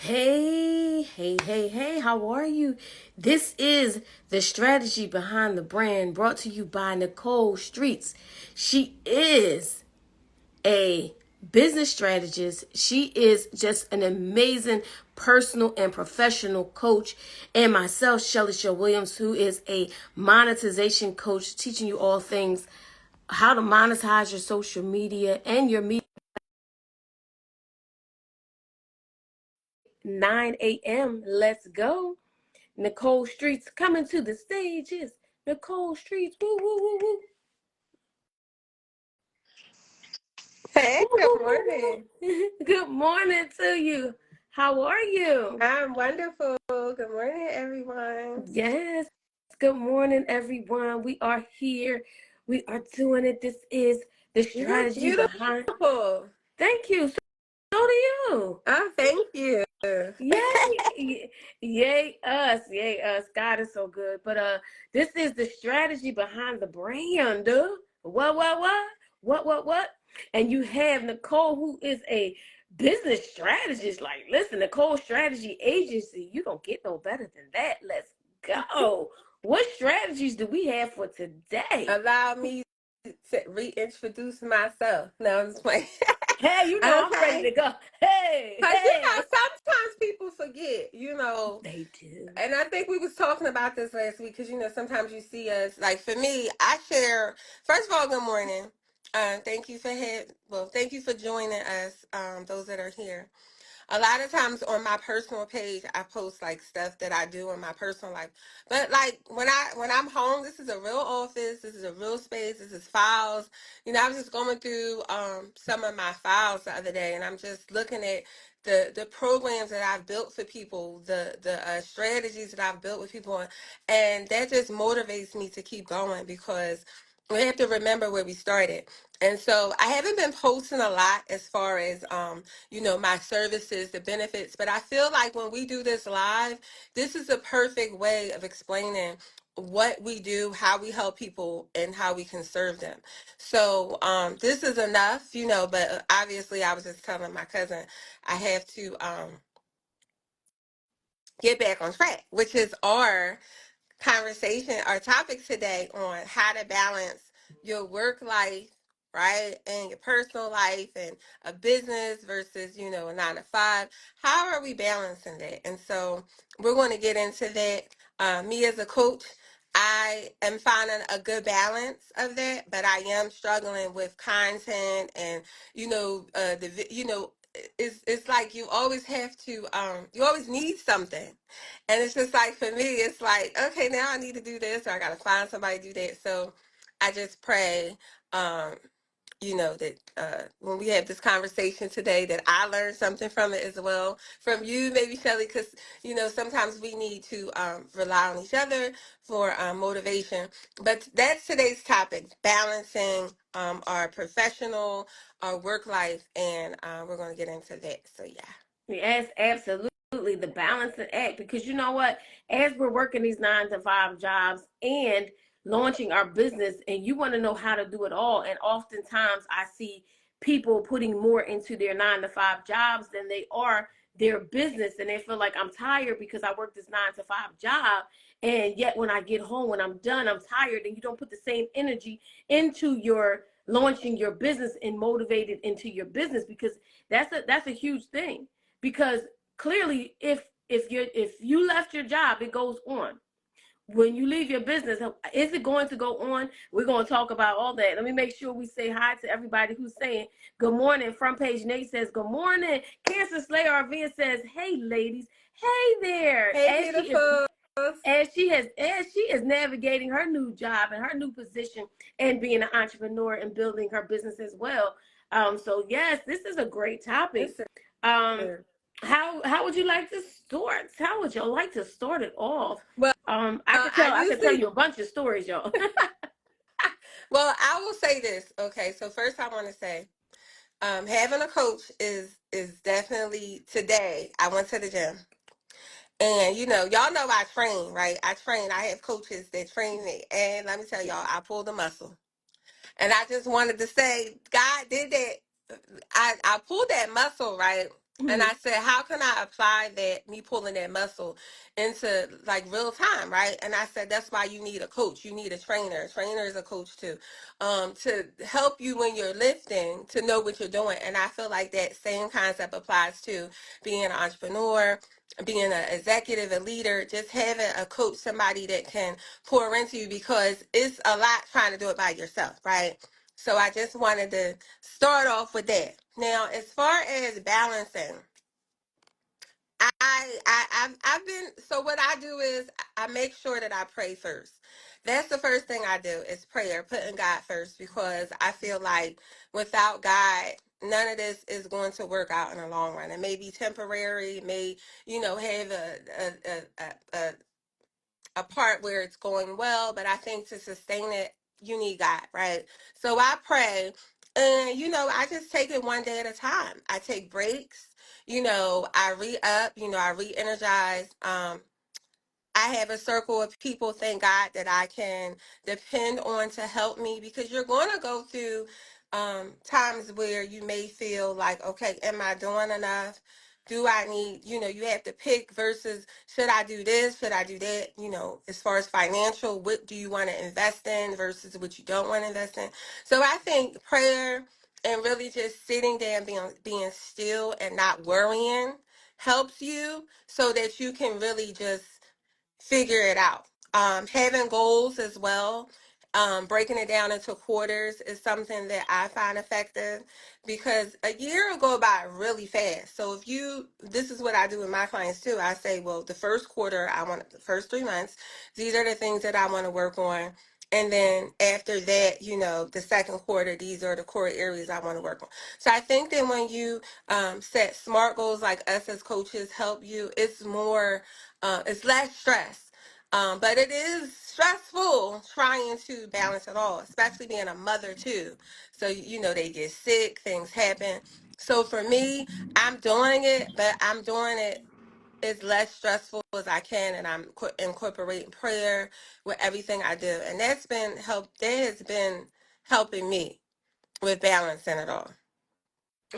Hey, how are you? This is the strategy behind the brand brought to you by Nicole Streets. She is a business strategist. She is just an amazing personal and professional coach. And myself, Shelly Shell Williams, who is a monetization coach, teaching you all things how to monetize your social media and your media. 9 a.m. Let's go. Nicole Streets coming to the stages. Nicole Streets, woo, woo, woo, woo. Hey, Woo, woo, good woo, morning. woo. Good morning to you. How are you? I'm wonderful. Good morning, everyone. Yes. Good morning, everyone. We are here. We are doing it. This is the You look strategy behind. beautiful. Thank you. So do you. Oh, thank you. Yay. Yay us. Yay us. God is so good. But this is the strategy behind the brand. What? And you have Nicole, who is a business strategist. Like, listen, Nicole Strategy Agency. You don't get no better than that. Let's go. What strategies do we have for today? Allow me to reintroduce myself. No, I'm just playing. Hey, you know I'm ready Okay. to go. Hey, Because, hey. sometimes people forget. They do. And I think we was talking about this last week because, sometimes you see us, like for me, I share, first of all, good morning. Thank you for joining us, those that are here. A lot of times on my personal page, I post like stuff that I do in my personal life. But like when I'm home, this is a real office. This is a real space. This is files. I was just going through some of my files the other day, and I'm just looking at the programs that I've built for people, the strategies that I've built with people, and that just motivates me to keep going because we have to remember where we started. And so I haven't been posting a lot as far as my services, the benefits. But I feel like when we do this live, this is a perfect way of explaining what we do, how we help people, and how we can serve them. So this is enough, but obviously I was just telling my cousin I have to get back on track, which is our topic today on how to balance your work life, right, and your personal life and a business versus, a 9 to 5. How are we balancing that? And so we're going to get into that. Me as a coach, I am finding a good balance of that, but I am struggling with content and, it's like you always have to, you always need something. And it's just like for me, it's like, okay, now I need to do this or I gotta find somebody to do that. So I just pray, um, that when we have this conversation today that I learned something from it as well. From you, maybe Shelly, because sometimes we need to rely on each other for motivation. But that's today's topic, balancing our professional, our work life, and we're gonna get into that. So yeah. Yes, absolutely. The balancing act. Because you know what? As we're working these 9 to 5 jobs and launching our business, and you want to know how to do it all. And oftentimes I see people putting more into their 9 to 5 jobs than they are their business. And they feel like I'm tired because I work this 9 to 5 job. And yet when I get home, when I'm done, I'm tired. And you don't put the same energy into your launching your business and motivated into your business, because that's a huge thing. Because clearly if you left your job, it goes on. When you leave your business, is it going to go on? We're going to talk about all that. Let me make sure we say hi to everybody who's saying good morning. Front page Nate says good morning. Cancer Slayer RV says, hey ladies, hey there. Hey, beautiful. As she is navigating her new job and her new position and being an entrepreneur and building her business as well. So yes, this is a great topic. Listen. um how would you like to start? How would you like to start it off? Well, I could tell I I could tell usually you a bunch of stories, y'all. Well, I will say this. Okay, so first I want to say, having a coach is definitely today. I went to the gym, and y'all know I train, right? I train. I have coaches that train me, and let me tell y'all, I pulled a muscle, and I just wanted to say, God did that. I pulled that muscle, right? And I said, how can I apply that, me pulling that muscle into like real time, right? And I said, that's why you need a coach. You need a trainer. A trainer is a coach too, to help you when you're lifting, to know what you're doing. And I feel like that same concept applies to being an entrepreneur, being an executive, a leader, just having a coach, somebody that can pour into you, because it's a lot trying to do it by yourself, right? So I just wanted to start off with that. Now, as far as balancing, I've been, so what I do is I make sure that I pray first. That's the first thing I do is prayer, putting God first, because I feel like without God, none of this is going to work out in the long run. It may be temporary, it may, have a part where it's going well, but I think to sustain it, you need God, right? So I pray, and I just take it one day at a time. I take breaks, I re-up, I re-energize. I have a circle of people, thank God, that I can depend on to help me, because you're going to go through times where you may feel like, okay, am I doing enough? Do I need, you have to pick versus should I do this? Should I do that? As far as financial, what do you want to invest in versus what you don't want to invest in? So I think prayer and really just sitting there and being still and not worrying helps you, so that you can really just figure it out. Having goals as well, breaking it down into quarters is something that I find effective, because a year will go by really fast. So this is what I do with my clients too. I say, well, the first quarter, the first 3 months, these are the things that I want to work on. And then after that, the second quarter, these are the core areas I want to work on. So I think that when you set SMART goals, like us as coaches help you, it's less stress. But it is stressful trying to balance it all, especially being a mother too. So, they get sick, things happen. So for me, I'm doing it, but I'm doing it as less stressful as I can, and I'm incorporating prayer with everything I do. And that has been helping me with balancing it all.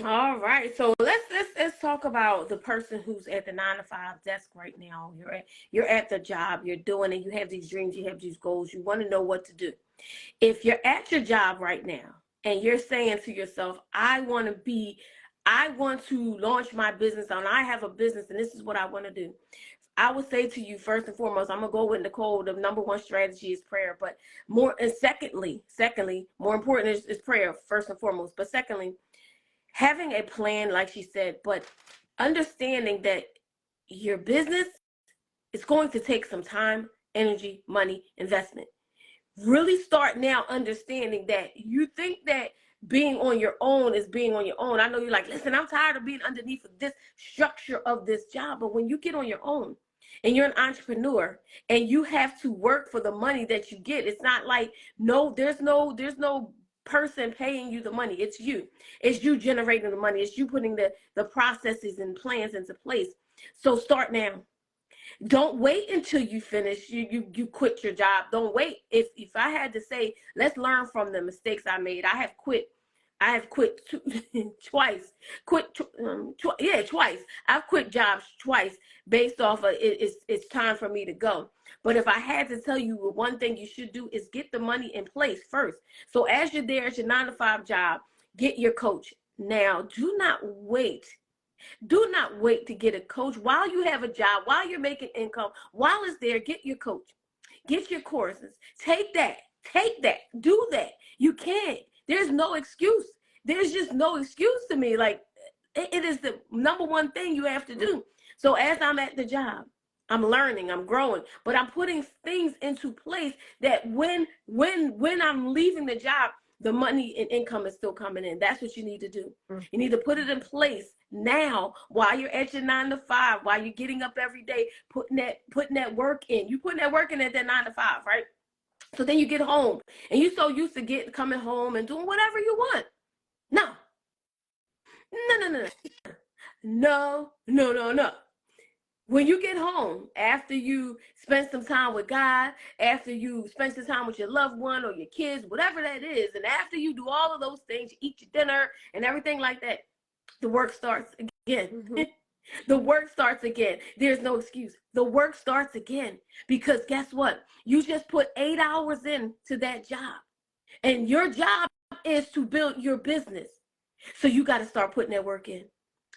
All right, so let's talk about the person who's at the 9 to 5 desk right now. You're at the job, you're doing it. You have these dreams, you have these goals. You want to know what to do. If you're at your job right now and you're saying to yourself, I want to launch my business, and I have a business, and this is what I want to do. I would say to you, first and foremost, I'm gonna go with Nicole. The number one strategy is prayer, but secondly, more important is prayer first and foremost. But secondly, having a plan, like she said, but understanding that your business is going to take some time, energy, money, investment. Really start now understanding that you think that being on your own is being on your own. I know you're like, listen, I'm tired of being underneath this structure of this job. But when you get on your own and you're an entrepreneur and you have to work for the money that you get, it's not like, there's no person paying you the money. It's you generating the money. It's you putting the processes and plans into place. So start now. Don't wait until you finish. You quit your job. Don't wait. If I had to say, let's learn from the mistakes I made. I have quit twice. Twice. I've quit jobs twice based off of it's time for me to go. But if I had to tell you one thing you should do is get the money in place first. So as you're there at your 9 to 5 job, get your coach. Now, do not wait. Do not wait to get a coach while you have a job, while you're making income, while it's there. Get your coach, get your courses, take that, do that. You can't. There's no excuse. There's just no excuse to me. Like, it is the number one thing you have to do. So as I'm at the job, I'm learning, I'm growing, but I'm putting things into place that when I'm leaving the job, the money and income is still coming in. That's what you need to do. You need to put it in place now while you're at your 9 to 5, while you're getting up every day, putting that work in. You putting that work in at that 9 to 5, right? So then you get home and you're so used to coming home and doing whatever you want. No, no. When you get home, after you spend some time with God, after you spend some time with your loved one or your kids, whatever that is, and after you do all of those things, you eat your dinner and everything like that, the work starts again. again. Mm-hmm. The work starts again. There's no excuse. The work starts again because guess what? You just put 8 hours into that job, and your job is to build your business. So you got to start putting that work in.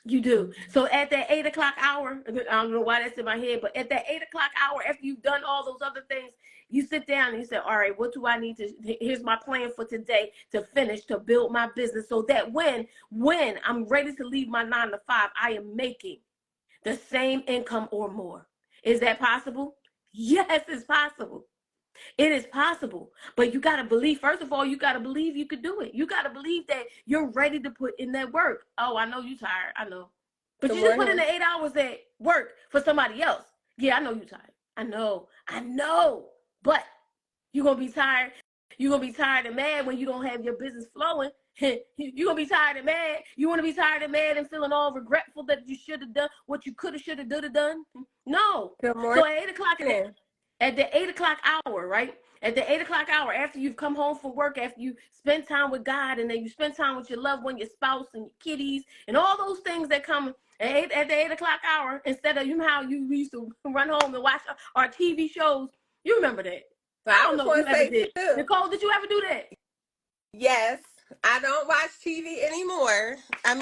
You do. Mm-hmm. So at that 8 o'clock hour, I don't know why that's in my head, but at that 8 o'clock hour, after you've done all those other things, you sit down and you say, all right, what do I need to, here's my plan for today to finish, to build my business so that when I'm ready to leave my 9 to 5, I am making the same income or more. Is that possible? Yes, it's possible. It is possible, but you got to believe. First of all, you got to believe you could do it. You got to believe that you're ready to put in that work. Oh, I know you're tired. I know. But Good you just put in morning. the 8 hours at work for somebody else. Yeah, I know you're tired. I know. I know. But you're going to be tired. You're going to be tired and mad when you don't have your business flowing. You're going to be tired and mad. You want to be tired and mad and feeling all regretful that you should have done what you could have, should have, done? No. Good So morning. at 8 o'clock, at the 8 o'clock hour, right? At the 8 o'clock hour, after you've come home from work, after you spend time with God, and then you spend time with your loved one, your spouse, and your kitties, and all those things that come at the 8 o'clock hour, instead of how we used to run home and watch our TV shows. You remember that? So I I don't just know if want you to ever say did. too, Nicole, did you ever do that? yes, I don't watch TV anymore. I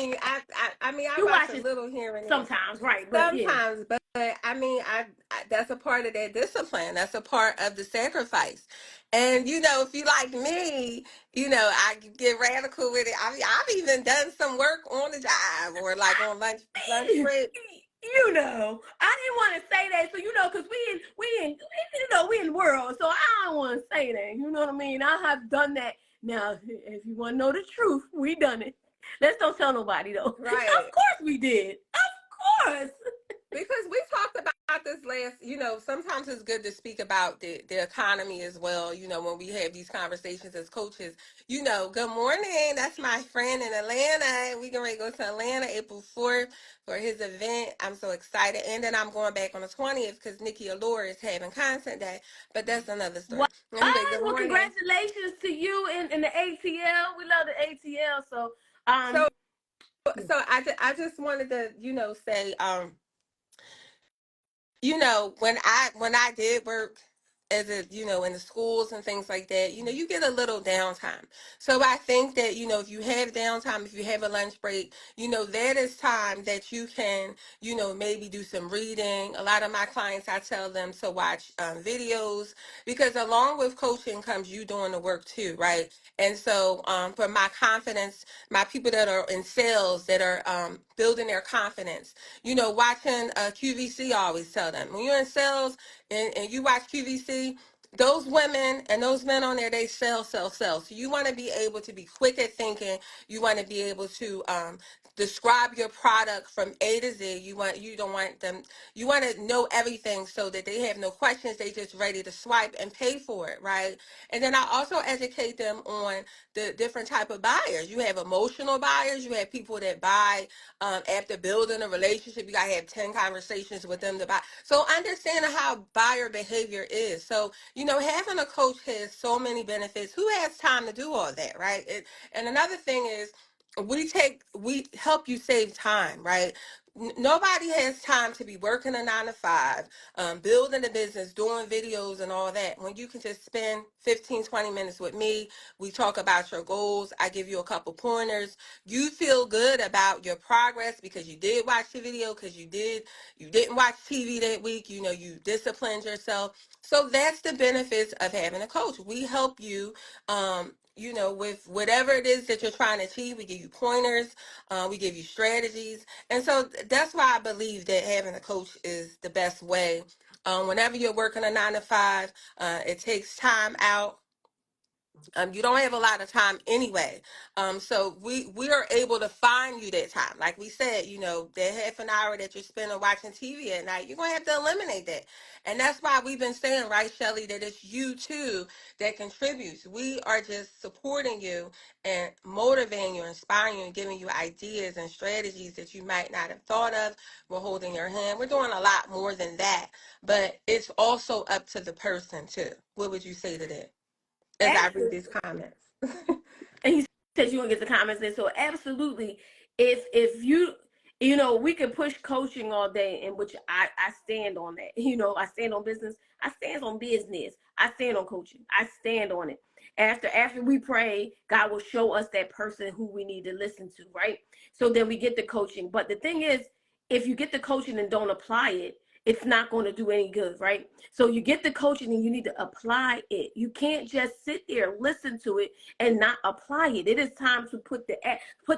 You watch watch a it little here and there. sometimes, right? But yeah. Sometimes, but I that's a part of that discipline. That's a part of the sacrifice. And if you like me, I get radical with it. I've even done some work on the job or like on lunch break. I didn't want to say that, so because we in the world, so I don't want to say that. You know what I mean? I have done that. Now, if you want to know the truth, we done it. Let's don't tell nobody though. Of Right. course we did. Of course. Because we talked about this last, sometimes it's good to speak about the economy as well, when we have these conversations as coaches. Good morning. That's my friend in Atlanta. We can ready to go to Atlanta April 4th for his event. I'm so excited. And then I'm going back on the 20th because Nikki Allure is having content day. But that's another story. What? Anyway, good Well, morning. congratulations to you in the ATL. We love the ATL. So, So, I just wanted to, say, when I did work as a in the schools and things like that, you get a little downtime. So I think that if you have downtime, if you have a lunch break, that is time that you can maybe do some reading. A lot of my clients, I tell them to watch videos, because along with coaching comes you doing the work too, right? And so for my confidence, my people that are in sales that are building their confidence, watching QVC, I always tell them, when you're in sales and you watch QVC, those women and those men on there, they sell, sell, sell. So you want to be able to be quick at thinking. You want to be able to describe your product from A to Z. You don't want them. You want to know everything so that they have no questions. They just ready to swipe and pay for it, right? And then I also educate them on the different type of buyers. You have emotional buyers. You have people that buy after building a relationship. You got to have 10 conversations with them to buy. So understanding how buyer behavior is. So, having a coach has so many benefits. Who has time to do all that, right? And another thing is, we help you save time, right? Nobody has time to be working a 9 to 5, building a business, doing videos and all that, when you can just spend 15-20 minutes with me. We talk about your goals. I give you a couple pointers. You feel good about your progress because you did watch the video, because you didn't watch TV that week. You disciplined yourself. So that's the benefits of having a coach. We help you with whatever it is that you're trying to achieve. We give you pointers, we give you strategies. And so that's why I believe that having a coach is the best way. Whenever you're working a 9 to 5, it takes time out. You don't have a lot of time anyway. So we are able to find you that time. Like we said, that half an hour that you're spending watching TV at night, you're going to have to eliminate that. And that's why we've been saying, right, Shelly, that it's you too that contributes. We are just supporting you and motivating you, inspiring you, and giving you ideas and strategies that you might not have thought of. We're holding your hand. We're doing a lot more than that, but it's also up to the person too. What would you say to that, as I read Absolutely. these comments? And he says you want to get the comments in. So absolutely, if you We can push coaching all day, in which I stand on that. I stand on business. I stand on business. I stand on coaching. I stand on it. After we pray, God will show us that person who we need to listen to, right? So then we get the coaching. But the thing is, if you get the coaching and don't apply it, it's not going to do any good, right? So you get the coaching and you need to apply it. You can't just sit there, listen to it, and not apply it. It is time to put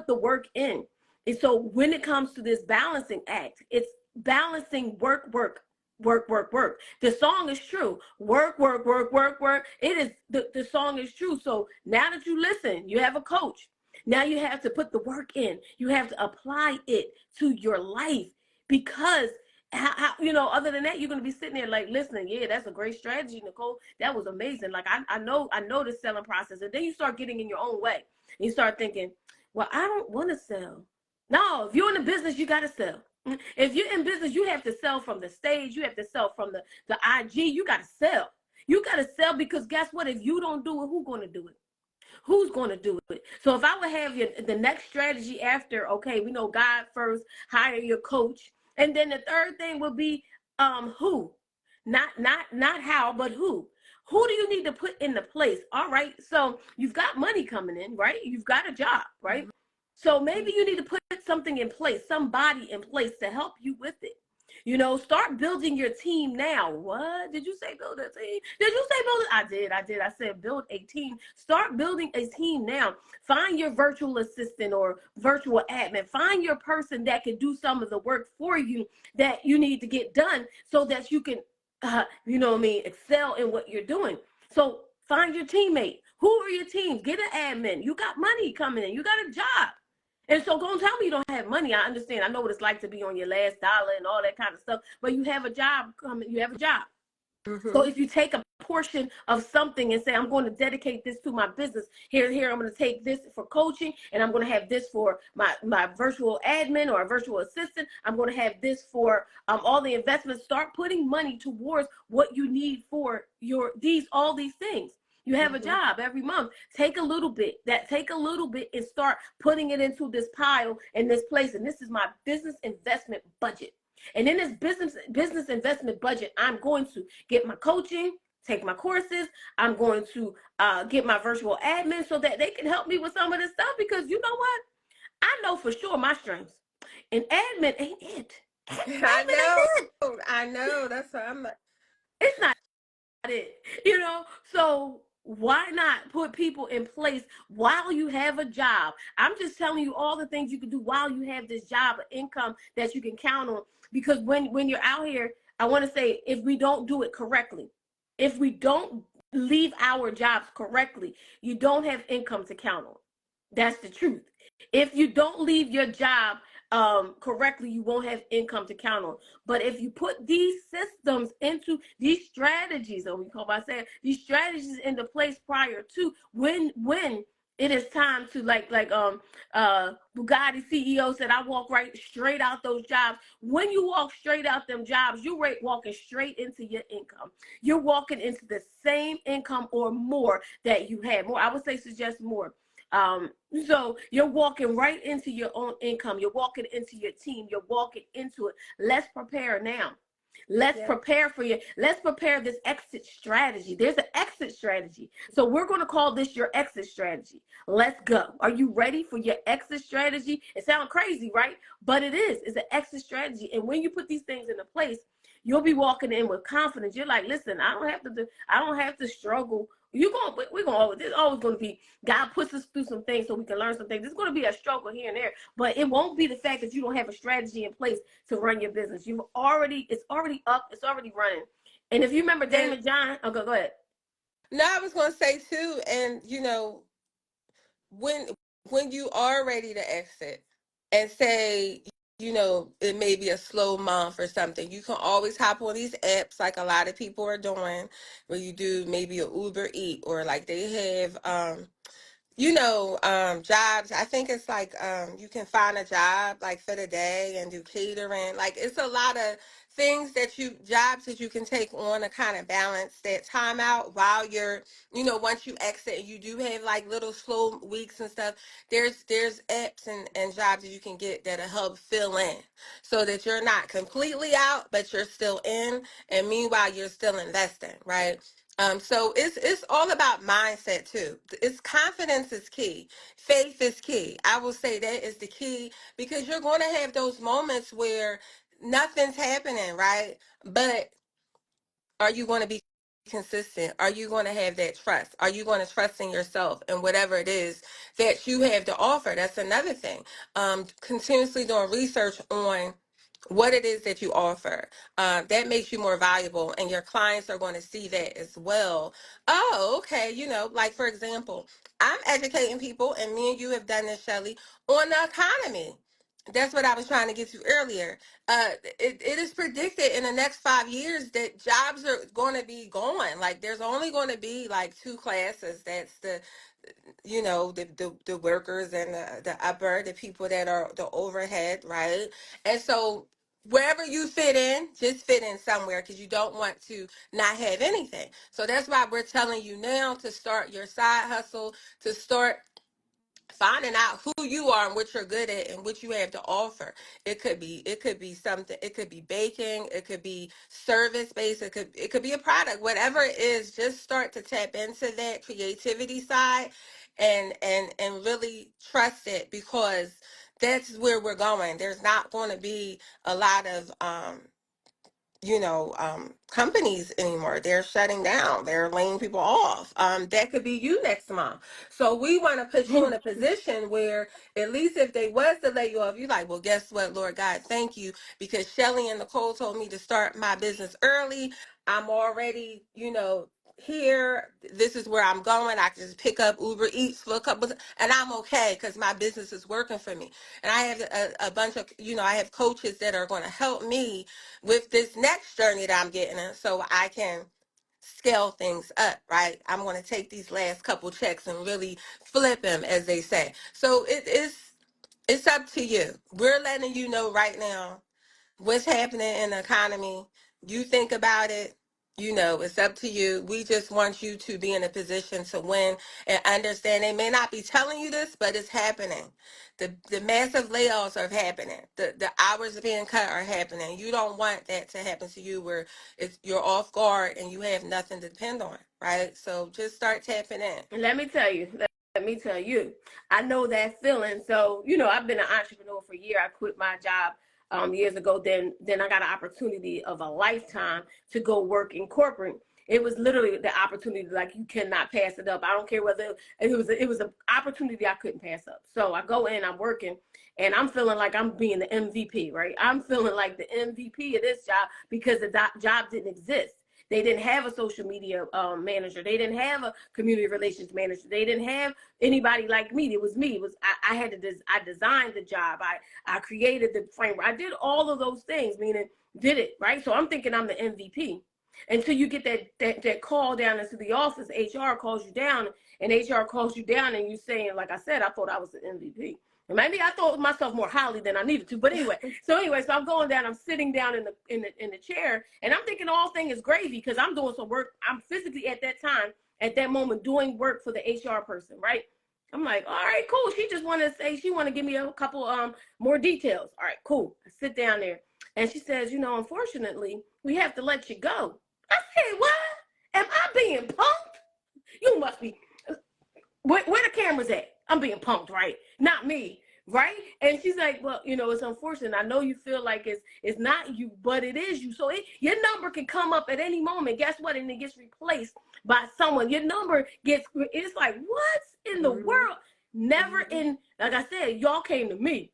the work in. And so when it comes to this balancing act, it's balancing work, work, work, work, work. The song is true. Work, work, work, work, work. It is the song is true. So now that you listen, you have a coach. Now you have to put the work in. You have to apply it to your life, because other than that, you're gonna be sitting there like listening. Yeah, that's a great strategy, Nicole. That was amazing. Like I know the selling process, and then you start getting in your own way. And you start thinking, well, I don't want to sell. No, if you're in the business, you got to sell. If you're in business, you have to sell from the stage. You have to sell from the IG. You got to sell. You got to sell, because guess what? If you don't do it, who's going to do it? Who's going to do it? So if I would have the next strategy after, okay, we know God first, hire your coach. And then the third thing would be who? Not how, but who. Who do you need to put in the place? All right. So you've got money coming in, right? You've got a job, right? So maybe you need to put something in place, somebody in place to help you with it. Start building your team now. What? Did you say build a team? Did you say build it? I did. I said build a team. Start building a team now. Find your virtual assistant or virtual admin. Find your person that can do some of the work for you that you need to get done, so that you can, excel in what you're doing. So find your teammate. Who are your teams? Get an admin. You got money coming in. You got a job. And so don't tell me you don't have money. I understand. I know what it's like to be on your last dollar and all that kind of stuff. But you have a job coming. You have a job. So if you take a portion of something and say, I'm going to dedicate this to my business, here, I'm going to take this for coaching, and I'm going to have this for my virtual admin or a virtual assistant. I'm going to have this for all the investments. Start putting money towards what you need for all these things. You have a job every month. Take a little bit and start putting it into this pile in this place. And this is my business investment budget. And in this business investment budget, I'm going to get my coaching, take my courses. I'm going to get my virtual admin so that they can help me with some of this stuff, because you know what? I know for sure my strengths. And admin ain't it. I know. That's what I'm like. It's not it, so why not put people in place while you have a job? I'm just telling you all the things you can do while you have this job of income that you can count on, because when you're out here, I want to say, if we don't do it correctly, if we don't leave our jobs correctly, you don't have income to count on. That's the truth. If you don't leave your job correctly, you won't have income to count on. But if you put these systems into these strategies, or we call by saying these strategies into place prior to when it is time to Bugatti CEO said, I walk right straight out those jobs. When you walk straight out them jobs, you're walking straight into your income. You're walking into the same income or more that you had. More, I would say, suggest more. So you're walking right into your own income. You're walking into your team. You're walking into it. Let's prepare now. Let's prepare for you. Let's prepare this exit strategy. There's an exit strategy. So we're going to call this your exit strategy. Let's go. Are you ready for your exit strategy? It sounds crazy, right? But it is. It's an exit strategy. And when you put these things into place, you'll be walking in with confidence. You're like, listen, I don't have to struggle. There's always going to be, God puts us through some things so we can learn some things. There's going to be a struggle here and there, but it won't be the fact that you don't have a strategy in place to run your business. It's already up. It's already running. And if you remember Damon John, go ahead. No, I was going to say too, and when you are ready to exit and say, it may be a slow month or something, you can always hop on these apps like a lot of people are doing, where you do maybe a Uber Eat, or like they have jobs, I think it's like you can find a job like for the day and do catering. Like it's a lot of things jobs that you can take on to kind of balance that time out while you're, once you exit and you do have like little slow weeks and stuff, there's apps and jobs that you can get that'll help fill in so that you're not completely out, but you're still in, and meanwhile you're still investing, right? So it's all about mindset too. It's confidence is key. Faith is key. I will say that is the key because you're going to have those moments where nothing's happening, right? But are you going to be consistent? Are you going to have that trust? Are you going to trust in yourself and whatever it is that you have to offer? That's another thing. Continuously doing research on what it is that you offer. That makes you more valuable, and your clients are going to see that as well. Oh, okay. Like for example, I'm educating people, and me and you have done this, Shelly, on the economy. That's what I was trying to get to earlier. It is predicted in the next 5 years that jobs are going to be going. Like there's only going to be like two classes. That's the workers and the people that are the overhead, right? And so wherever you fit in, just fit in somewhere because you don't want to not have anything. So that's why we're telling you now to start your side hustle, to start finding out who you are and what you're good at and what you have to offer. It could be something, it could be baking, it could be service based, it could be a product, whatever it is. Just start to tap into that creativity side and really trust it, because that's where we're going. There's not going to be a lot of companies anymore. They're shutting down. They're laying people off. That could be you next month. So we want to put you in a position where at least if they was to lay you off, you're like, well, guess what, Lord God, thank you, because Shelly and Nicole told me to start my business early. I'm already, here. This is where I'm going. I can just pick up Uber Eats for a couple and I'm okay because my business is working for me. And I have a bunch of, I have coaches that are going to help me with this next journey that I'm getting in so I can scale things up, right? I'm going to take these last couple checks and really flip them, as they say. So it's up to you. We're letting you know right now what's happening in the economy. You think about it. It's up to you. We just want you to be in a position to win and understand. They may not be telling you this, but it's happening. The massive layoffs are happening. The hours being cut are happening. You don't want that to happen to you where you're off guard and you have nothing to depend on, right? So just start tapping in. And let me tell you, I know that feeling. So, I've been an entrepreneur for a year. I quit my job years ago. Then I got an opportunity of a lifetime to go work in corporate. It was literally the opportunity, like you cannot pass it up. I don't care whether it was an opportunity I couldn't pass up. So I go in, I'm working, and I'm feeling like I'm being the MVP, right? I'm feeling like the MVP of this job because the job didn't exist. They didn't have a social media manager. They didn't have a community relations manager. They didn't have anybody like me. It was me. I designed the job. I created the framework. I did all of those things, meaning did it, right? So I'm thinking I'm the MVP. Until you get that call down into the office, HR calls you down, and HR calls you down, and you're saying, like I said, I thought I was the MVP. And maybe I thought myself more highly than I needed to. But anyway, so I'm going down. I'm sitting down in the chair, and I'm thinking all thing is gravy because I'm doing some work. I'm physically at that moment, doing work for the HR person, right? I'm like, all right, cool. She just want to say she want to give me a couple more details. All right, cool. I sit down there, and she says, unfortunately, we have to let you go. I said, what? Am I being punked? You must be. Where the cameras at? I'm being punked, right? Not me, right? And she's like, well, it's unfortunate. I know you feel like it's not you, but it is you. So your number can come up at any moment. Guess what? And it gets replaced by someone. Your number it's like, what's in the world? Never in, like I said, y'all came to me.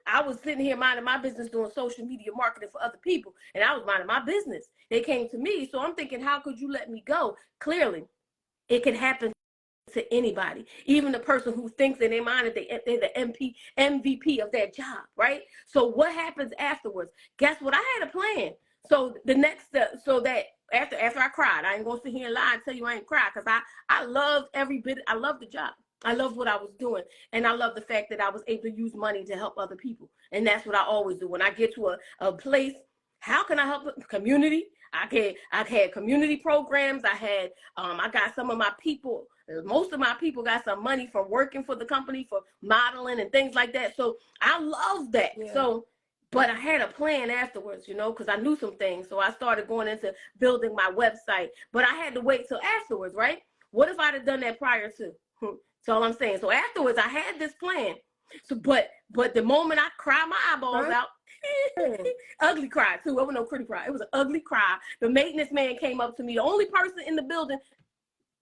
I was sitting here minding my business doing social media marketing for other people, and I was minding my business. They came to me. So I'm thinking, how could you let me go? Clearly, it can happen to anybody, even the person who thinks in their mind that they're the MVP of that job, right? So what happens afterwards? Guess what? I had a plan. So the next step, so that after I cried, I ain't gonna sit here and lie and tell you I ain't cried because I love every bit. I love the job. I love what I was doing. And I love the fact that I was able to use money to help other people. And that's what I always do. When I get to a place, how can I help the community? I had community programs. I got some of my people, most of my people got some money from working for the company for modeling and things like that. So I love that. Yeah. So, but I had a plan afterwards, because I knew some things. So I started going into building my website, but I had to wait till afterwards, right? What if I'd have done that prior to? That's all I'm saying. So afterwards, I had this plan. So, but the moment I cried my eyeballs Right. out, ugly cry too. It was no pretty cry. It was an ugly cry. The maintenance man came up to me. The only person in the building.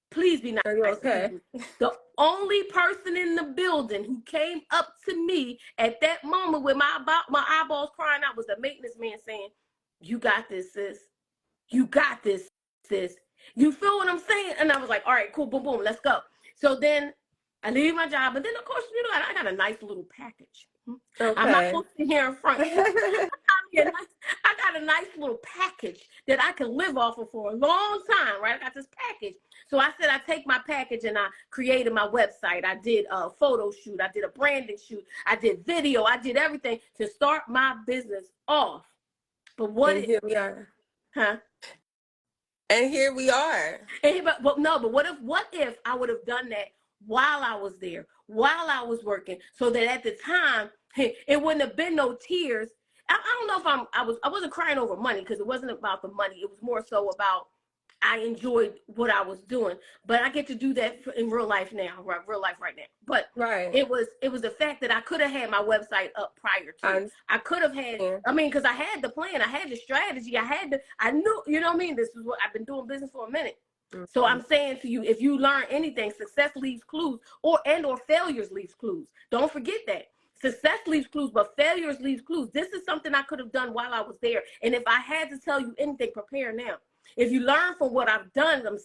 Please be nice. Are you okay? The only person in the building who came up to me at that moment with my eyeballs crying out was the maintenance man saying, "You got this, sis. You got this, sis." You feel what I'm saying? And I was like, all right, cool, boom, boom, let's go. So then I leave my job, but then of course, I got a nice little package. I'm not Okay. going to sit here in front. I got a nice little package that I can live off of for a long time, right? I got this package. So I said I take my package and I created my website. I did a photo shoot. I did a branding shoot. I did video. I did everything to start my business off. But what And here we are. huh? And here we are. But what if I would have done that while I was there, while I was working, so that at the time it wouldn't have been no tears. I don't know if I wasn't crying over money, because it wasn't about the money. It was more so about I enjoyed what I was doing, but I get to do that in real life now, right? Real life right now. But Right. it was the fact that I could have had my website up prior to. I could have had. I mean, because I had the plan, I had the strategy, I knew. You know what I mean? This is what I've been doing business for a minute. Mm-hmm. So I'm saying to you, if you learn anything, success leaves clues, or failures leaves clues. Don't forget that. Success leaves clues, but failures leaves clues. This is something I could have done while I was there. And if I had to tell you anything, prepare now. If you learn from what I've done, I'm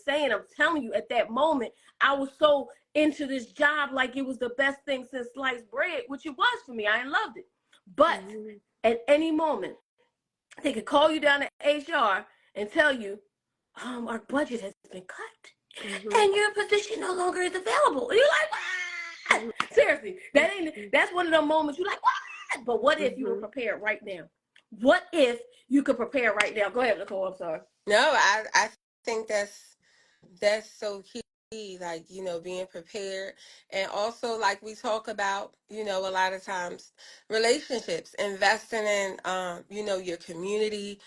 telling you, at that moment, I was so into this job like it was the best thing since sliced bread, which it was for me. I loved it. But at any moment, they could call you down to HR and tell you, our budget has been cut, and your position no longer is available. And you're like, what? Seriously, that's one of the moments you're like, what? But what if you were prepared right now? What if you could prepare right now? Go ahead, Nicole. I'm sorry. No, I think that's so key, like, being prepared. And also, like we talk about, a lot of times, relationships, investing in, your community.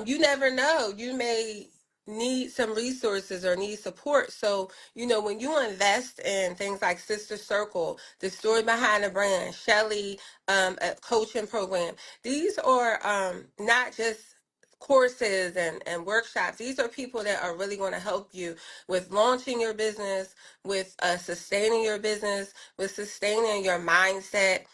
You never know, you may need some resources or need support. So, when you invest in things like Sister Circle, the story behind the brand, Shelly, a coaching program, these are not just courses and workshops. These are people that are really going to help you with launching your business, with sustaining your business, with sustaining your mindset.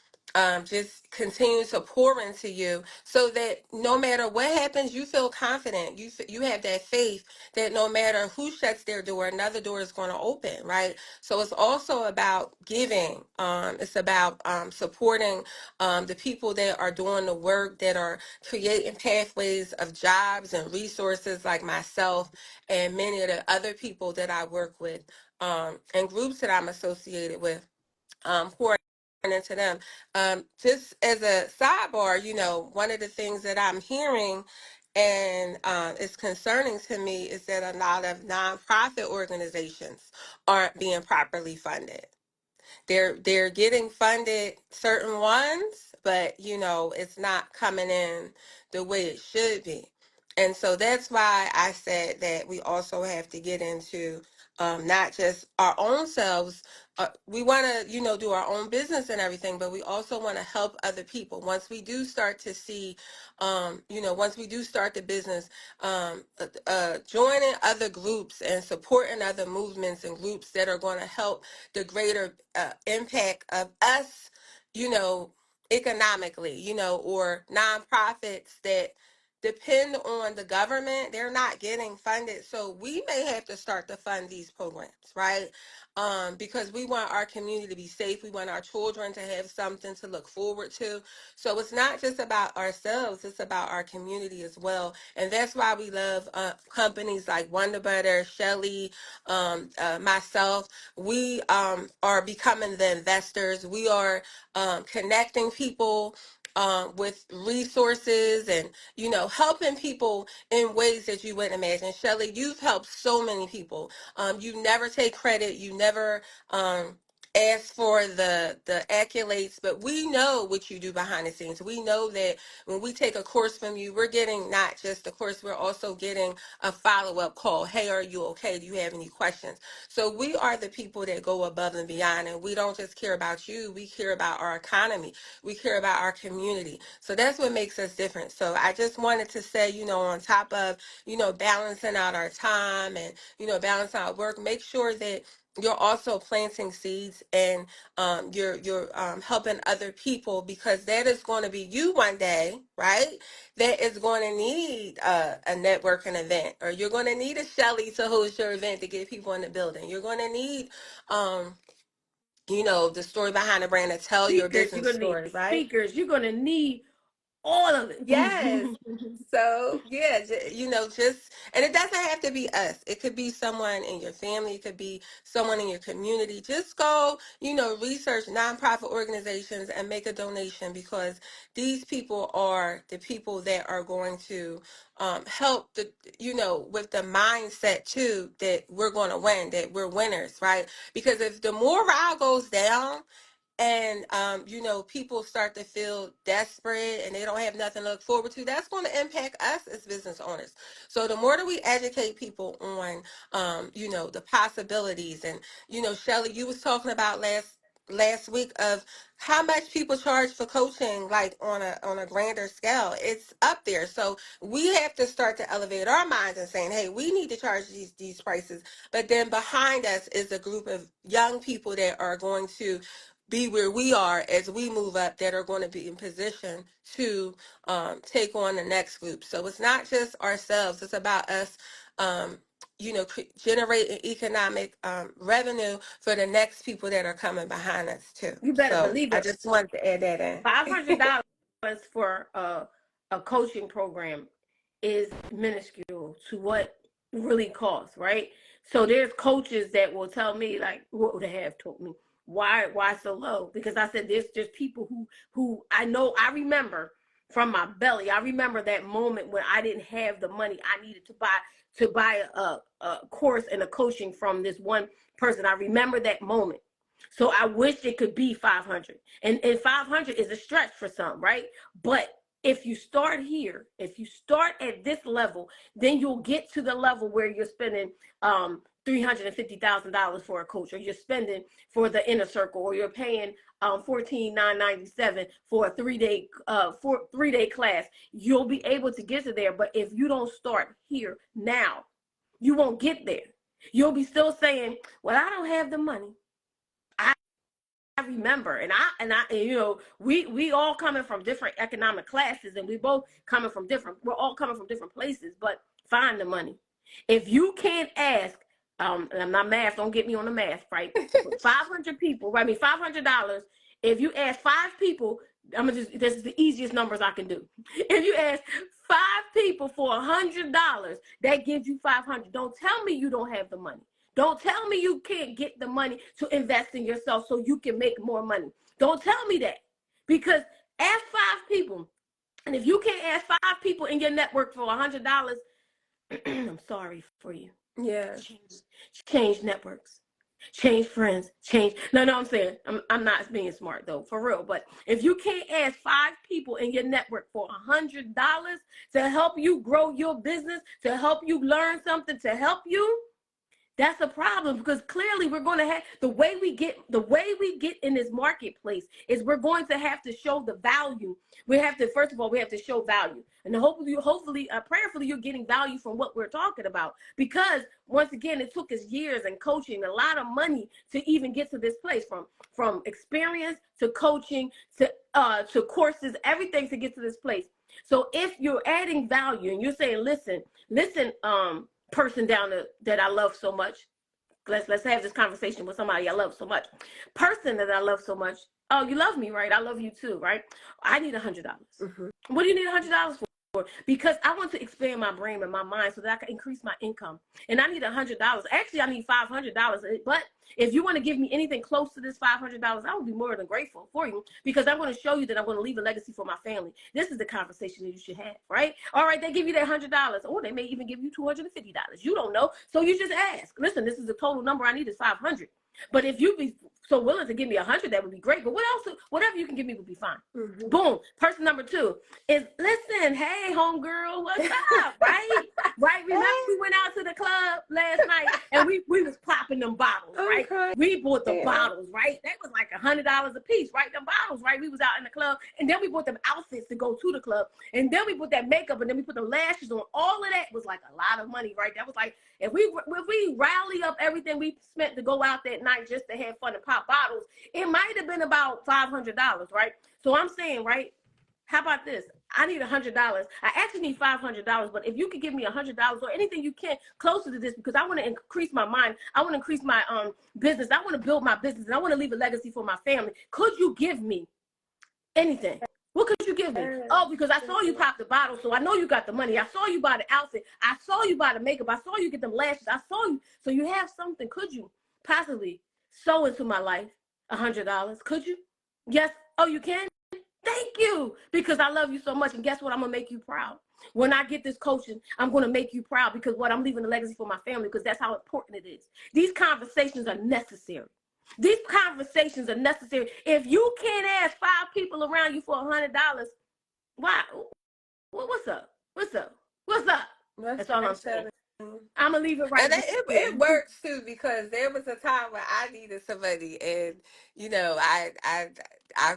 Just continue to pour into you so that no matter what happens, you feel confident. You have that faith that no matter who shuts their door, another door is going to open, right? So it's also about giving. It's about supporting the people that are doing the work, that are creating pathways of jobs and resources, like myself and many of the other people that I work with, and groups that I'm associated with, pouring into them. Just as a sidebar, one of the things that I'm hearing and is concerning to me is that a lot of nonprofit organizations aren't being properly funded. They're getting funded, certain ones, but it's not coming in the way it should be. And so that's why I said that we also have to get into not just our own selves. We want to, do our own business and everything, but we also want to help other people. Once we do start to see, once we do start the business, joining other groups and supporting other movements and groups that are going to help the greater impact of us, economically, or nonprofits that depend on the government, they're not getting funded. So we may have to start to fund these programs, right? Because we want our community to be safe. We want our children to have something to look forward to. So it's not just about ourselves, it's about our community as well. And that's why we love companies like Wonder Butter, Shelly, myself. We are becoming the investors. We are connecting people with resources and, helping people in ways that you wouldn't imagine. Shelly, you've helped so many people. You never take credit. You never ask for the accolades, but we know what you do behind the scenes. We know that when we take a course from you, we're getting not just a course, we're also getting a follow-up call. Hey, are you okay? Do you have any questions? So we are the people that go above and beyond, and we don't just care about you. We care about our economy. We care about our community. So that's what makes us different. So I just wanted to say, on top of, balancing out our time and, balancing our work, make sure that you're also planting seeds and you're helping other people, because that is going to be you one day, right? That is going to need a networking event, or you're going to need a Shelly to host your event to get people in the building. You're going to need, the story behind the brand to tell your Speakers, you're business gonna need story, right? speakers, you're gonna need all of it. Yes. So yeah, just, and it doesn't have to be us. It could be someone in your family. It could be someone in your community. Just go, research nonprofit organizations and make a donation, because these people are the people that are going to help with the mindset too, that we're going to win, that we're winners, right? Because if the morale goes down, and people start to feel desperate and they don't have nothing to look forward to, that's going to impact us as business owners. So the more that we educate people on the possibilities, and Shelly, you was talking about last week of how much people charge for coaching, like on a grander scale. It's up there. So we have to start to elevate our minds and saying, hey, we need to charge these prices. But then behind us is a group of young people that are going to be where we are as we move up, that are going to be in position to take on the next group. So it's not just ourselves, it's about us generating economic revenue for the next people that are coming behind us too. You better So believe I it. just wanted to add that in. $500 for a coaching program is minuscule to what it really costs, right? So there's coaches that will tell me, like, what would they have told me? Why so low? Because I said there's just people who I know. I remember from my belly. I remember that moment when I didn't have the money I needed to buy a course and a coaching from this one person. I remember that moment. So I wish it could be 500. And 500 is a stretch for some, right? But if you start here, if you start at this level, then you'll get to the level where you're spending $350,000 for a coach, or you're spending for the inner circle, or you're paying $14,997 for a 3-day class. You'll be able to get to there. But if you don't start here now, you won't get there. You'll be still saying, well, I don't have the money. I remember, and we all coming from different economic classes, and we're all coming from different places, but find the money. If you can't ask, and I'm not math, don't get me on the math, right? 500 people, right? I mean, $500. If you ask 5 people, this is the easiest numbers I can do. If you ask 5 people for $100, that gives you 500. Don't tell me you don't have the money. Don't tell me you can't get the money to invest in yourself so you can make more money. Don't tell me that. Because ask 5 people. And if you can't ask 5 people in your network for $100, I'm sorry for you. Yeah. Change networks. Change friends. Change. No, I'm saying, I'm not being smart though, for real. But if you can't ask 5 people in your network for $100 to help you grow your business, to help you learn something, to help you, that's a problem, because clearly we're going to have the way we get in this marketplace is we're going to have to show the value. We have to, first of all, we have to show value, and hopefully, prayerfully, you're getting value from what we're talking about. Because once again, it took us years and coaching, a lot of money to even get to this place, from experience to coaching to courses, everything to get to this place. So if you're adding value and you're saying, listen, person down that I love so much, let's have this conversation with somebody I love so much. Person that I love so much. Oh, you love me, right? I love you too, right? I need $100. Mm-hmm. What do you need $100 for? Because I want to expand my brain and my mind so that I can increase my income. And I need $100. Actually, I need $500. But if you want to give me anything close to this $500, I would be more than grateful for you, because I'm going to show you that I'm going to leave a legacy for my family. This is the conversation that you should have, right? All right, they give you that $100, or they may even give you $250. You don't know, so you just ask. Listen, this is the total number I need is $500. But if you be so willing to give me $100, that would be great. But what else? Whatever you can give me would be fine. Mm-hmm. Boom. Person number 2 is, listen, hey, homegirl, what's up? Right? Right? Remember we went out to the club last night and we was popping them bottles, right? We bought the bottles, right? That was like $100 a piece, right? Them bottles, right? We was out in the club, and then we bought them outfits to go to the club, and then we put that makeup, and then we put the lashes on. All of that was like a lot of money, right? That was like, if we rally up everything we spent to go out that night just to have fun and pop bottles, it might have been about $500, right? So I'm saying, right, how about this? I need $100. I actually need $500, but if you could give me $100 or anything you can closer to this, because I want to increase my mind, I want to increase my business, I want to build my business, and I want to leave a legacy for my family. Could you give me anything? What could you give me? Oh, because I saw you pop the bottle, so I know you got the money. I saw you buy the outfit. I saw you buy the makeup. I saw you get them lashes. I saw you. So you have something. Could you possibly sow into my life $100? Could you? Yes. Oh, you can? Thank you, because I love you so much. And guess what? I'm going to make you proud. When I get this coaching, I'm going to make you proud, because what, I'm leaving a legacy for my family, because that's how important it is. These conversations are necessary. These conversations are necessary. If you can't ask 5 people around you for $100, why? What's up? What's up? What's up? That's all I'm saying. I'm gonna leave it right And there. it works too, because there was a time where I needed somebody, and you know,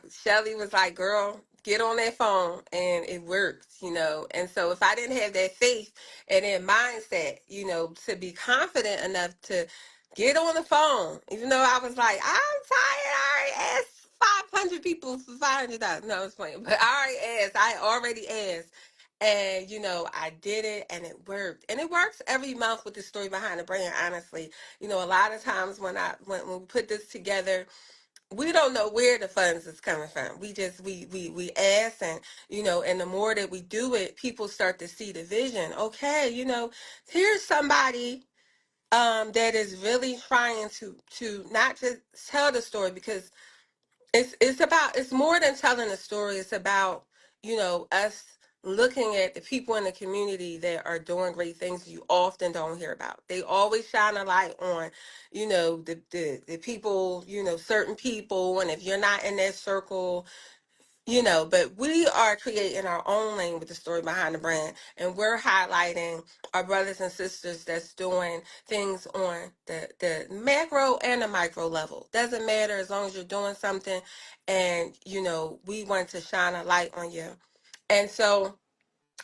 Shelly was like, "Girl, get on that phone," and it worked, you know. And so, if I didn't have that faith and that mindset, you know, to be confident enough to get on the phone, even though I was like, "I'm tired. I already asked 500 people for $500." No, I was playing, but I already asked. And, you know, I did it and it worked. And it works every month with the story behind the brand, honestly. You know, a lot of times when we put this together, we don't know where the funds is coming from. We just, we ask, and, you know, and the more that we do it, people start to see the vision. Okay, you know, here's somebody that is really trying to not just tell the story, because it's more than telling a story. It's about, you know, us looking at the people in the community that are doing great things you often don't hear about. They always shine a light on, you know, the people, you know, certain people, and if you're not in that circle, you know, but we are creating our own lane with the story behind the brand, and we're highlighting our brothers and sisters that's doing things on the macro and the micro level. Doesn't matter, as long as you're doing something, and, you know, we want to shine a light on you. And so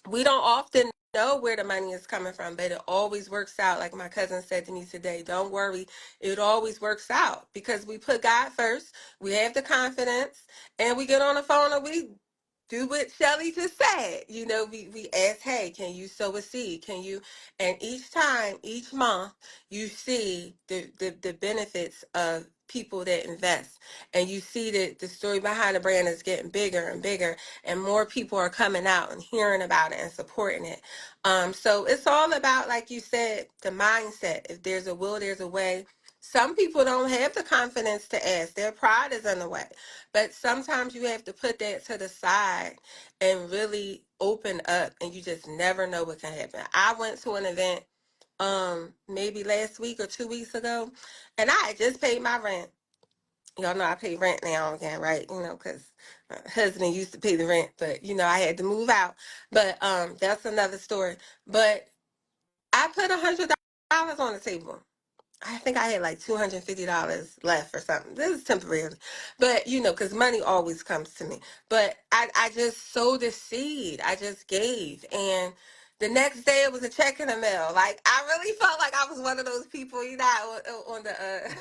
we don't often know where the money is coming from, but it always works out. Like my cousin said to me today, don't worry, it always works out, because we put God first, we have the confidence, and we get on the phone and we do what Shelly just said. You know, we ask, hey, can you sow a seed? Can you? And each time, each month, you see the benefits of people that invest, and you see that the story behind the brand is getting bigger and bigger, and more people are coming out and hearing about it and supporting it. So it's all about, like you said, the mindset. If there's a will, there's a way. Some people don't have the confidence to ask. Their pride is in the way. But sometimes you have to put that to the side and really open up, and you just never know what can happen. I went to an event maybe last week or 2 weeks ago, and I had just paid my rent. Y'all know I pay rent now again, right? You know, because my husband used to pay the rent, but, you know, I had to move out. But that's another story. But I put $100 on the table. I think I had like $250 left or something. This is temporary. But, you know, because money always comes to me. But I just sowed a seed. I just gave. And the next day it was a check in the mail. Like, I really felt like I was one of those people, you know, on the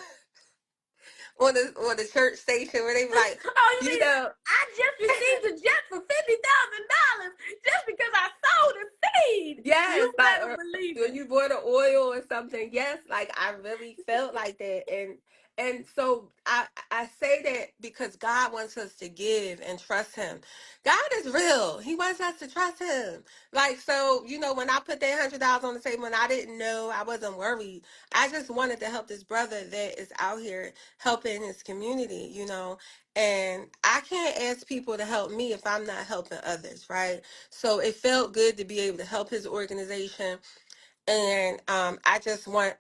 on the church station where they be like, Oh, you you mean know, I just received a check for $50,000 just because I sowed a seed? yes, You like better believe or it. you bought an oil or something. Yes, like I really felt like that, and so I say that because God wants us to give and trust Him. God is real. He wants us to trust Him. Like so, when I put that $100 on the table and I didn't know, I wasn't worried. I just wanted to help this brother that is out here helping his community. And I can't ask people to help me if I'm not helping others, right? So it felt good to be able to help his organization. And I just want,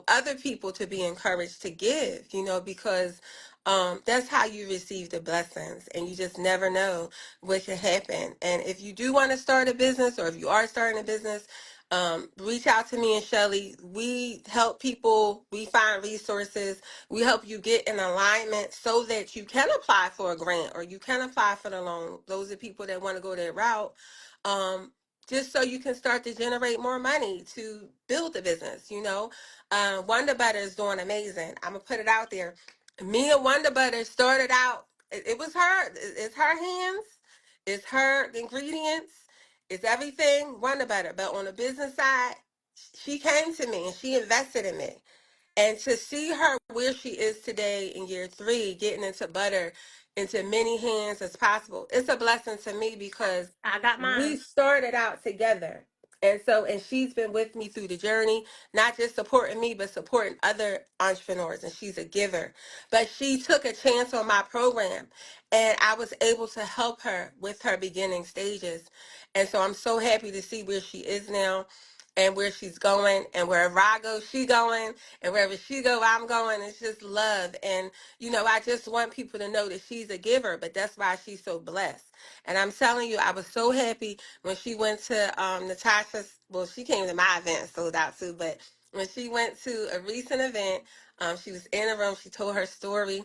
other people to be encouraged to give, because that's how you receive the blessings. And you just never know what can happen. And if you do want to start a business, or if you are starting a business, reach out to me and Shelly. We help people. We find resources. We help you get in alignment so that you can apply for a grant or you can apply for the loan. Those are people that want to go that route. Just so you can start to generate more money to build the business. Wonder Butter is doing amazing. I'm gonna put it out there. Me and Wonder Butter started out. It was her. It's her hands. It's her ingredients. It's everything Wonder Butter. But on the business side, she came to me and she invested in me. And to see her where she is today in year 3, getting into butter into many hands as possible, it's a blessing to me because I got we mine. started out together. And she's been with me through the journey, not just supporting me, but supporting other entrepreneurs. And she's a giver. But she took a chance on my program, and I was able to help her with her beginning stages. And so I'm so happy to see where she is now and where she's going, and wherever I go, she going, and wherever she go, I'm going. It's just love. And I just want people to know that she's a giver, but that's why she's so blessed. And I'm telling you, I was so happy when she went to Natasha's. Well, she came to my event, sold out too, but when she went to a recent event, she was in a room, she told her story,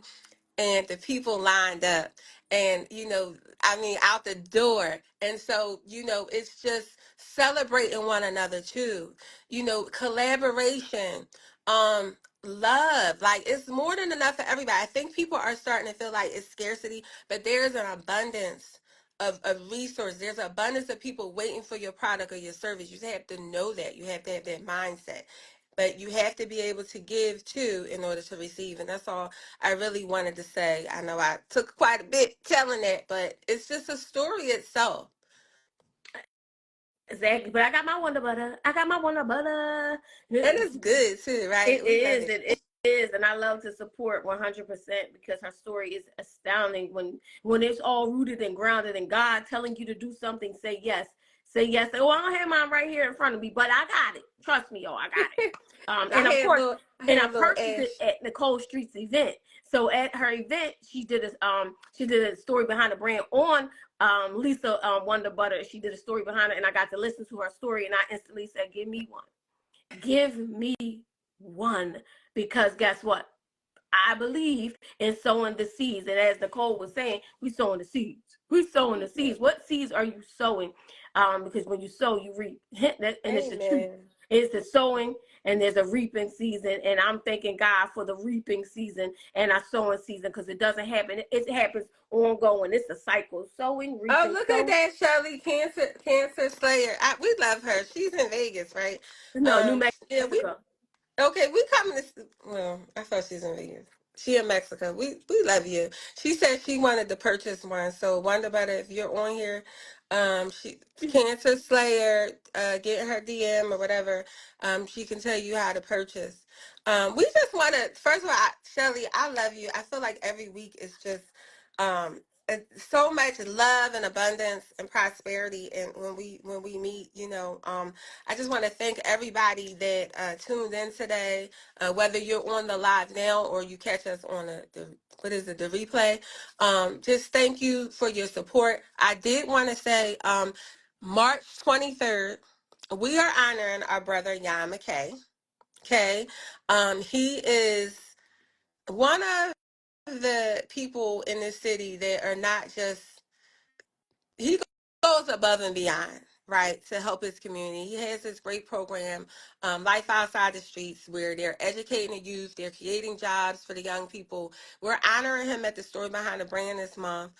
and the people lined up, and I mean, out the door. And so it's just celebrating one another too, collaboration, love. Like, it's more than enough for everybody. I think people are starting to feel like it's scarcity, but there's an abundance of resources. There's an abundance of people waiting for your product or your service. You have to know that. You have to have that mindset, but you have to be able to give too in order to receive. And that's all I really wanted to say. I know I took quite a bit telling that, but it's just a story itself. Exactly. But I got my Wonder Butter. I got my Wonder Butter. And it's good too, right? It We love is. it. It is, and I love to support 100% because her story is astounding. When it's all rooted and grounded in God telling you to do something, say yes. Say yes. Oh, I don't have mine right here in front of me, but I got it. Trust me, y'all, I got it. I And of had course, little, I and I had little purchased it Ash. at Nicole Streets event. So at her event, she did a story behind the brand on Lisa Wonder Butter. She did a story behind it, and I got to listen to her story, and I instantly said, "Give me one." Give me one. Because guess what? I believe in sowing the seeds. And as Nicole was saying, we sowing the seeds. We sowing the seeds. What seeds are you sowing? Because when you sow, you reap. And it's the truth. Amen. It's the sowing, and there's a reaping season. And I'm thanking God for the reaping season and our sowing season, because it doesn't happen. It happens ongoing. It's a cycle. Sowing, Oh, reaping, look at sowing. that, Shelly, Cancer Slayer. We love her. She's in Vegas, right? No, New Yeah, Mexico. okay, we coming to. Well, I thought she's in Vegas. She in Mexico. We love you. She said she wanted to purchase one. So wonder about it if you're on here. She Cancer Slayer. Get her DM or whatever. She can tell you how to purchase. We just want to. First of all, Shelly, I love you. I feel like every week is just so much love and abundance and prosperity. And when we meet, I just want to thank everybody that tuned in today, whether you're on the live now or you catch us on the replay. Just thank you for your support. I did want to say, March 23rd, we are honoring our brother Jan McKay. Okay, he is one of the people in this city that are not just, he goes above and beyond, right, to help his community. He has this great program, Life Outside the Streets, where they're educating the youth, they're creating jobs for the young people. We're honoring him at the Story Behind the Brand this month.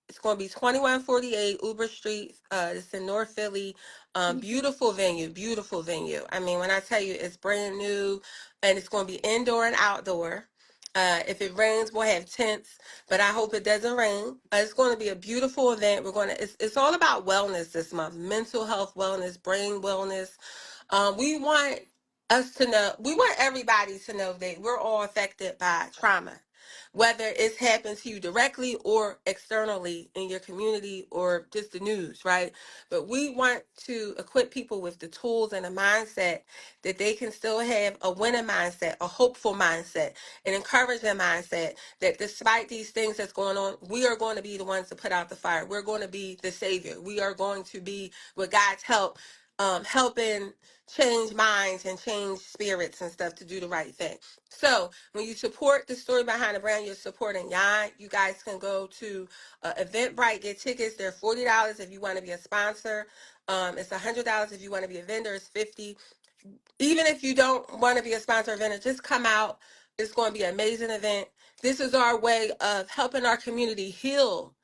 It's going to be 2148 Uber Street. It's in North Philly. Beautiful venue, beautiful venue. I mean, when I tell you it's brand new, and it's going to be indoor and outdoor. If it rains, we'll have tents, but I hope it doesn't rain. It's going to be a beautiful event. It's all about wellness this month, mental health wellness, brain wellness. We want we want everybody to know that we're all affected by trauma, whether it's happened to you directly or externally in your community or just the news, right? But we want to equip people with the tools and a mindset that they can still have a winning mindset, a hopeful mindset, an encouraging mindset, that despite these things that's going on, we are going to be the ones to put out the fire. We're going to be the savior. We are going to be, with God's help, helping change minds and change spirits and stuff to do the right thing. So when you support the Story Behind the Brand, you're supporting Yon. You guys can go to Eventbrite, get tickets. They're $40 if you want to be a sponsor. It's $100 if you want to be a vendor. It's $50. Even if you don't want to be a sponsor or vendor, just come out. It's going to be an amazing event. This is our way of helping our community heal.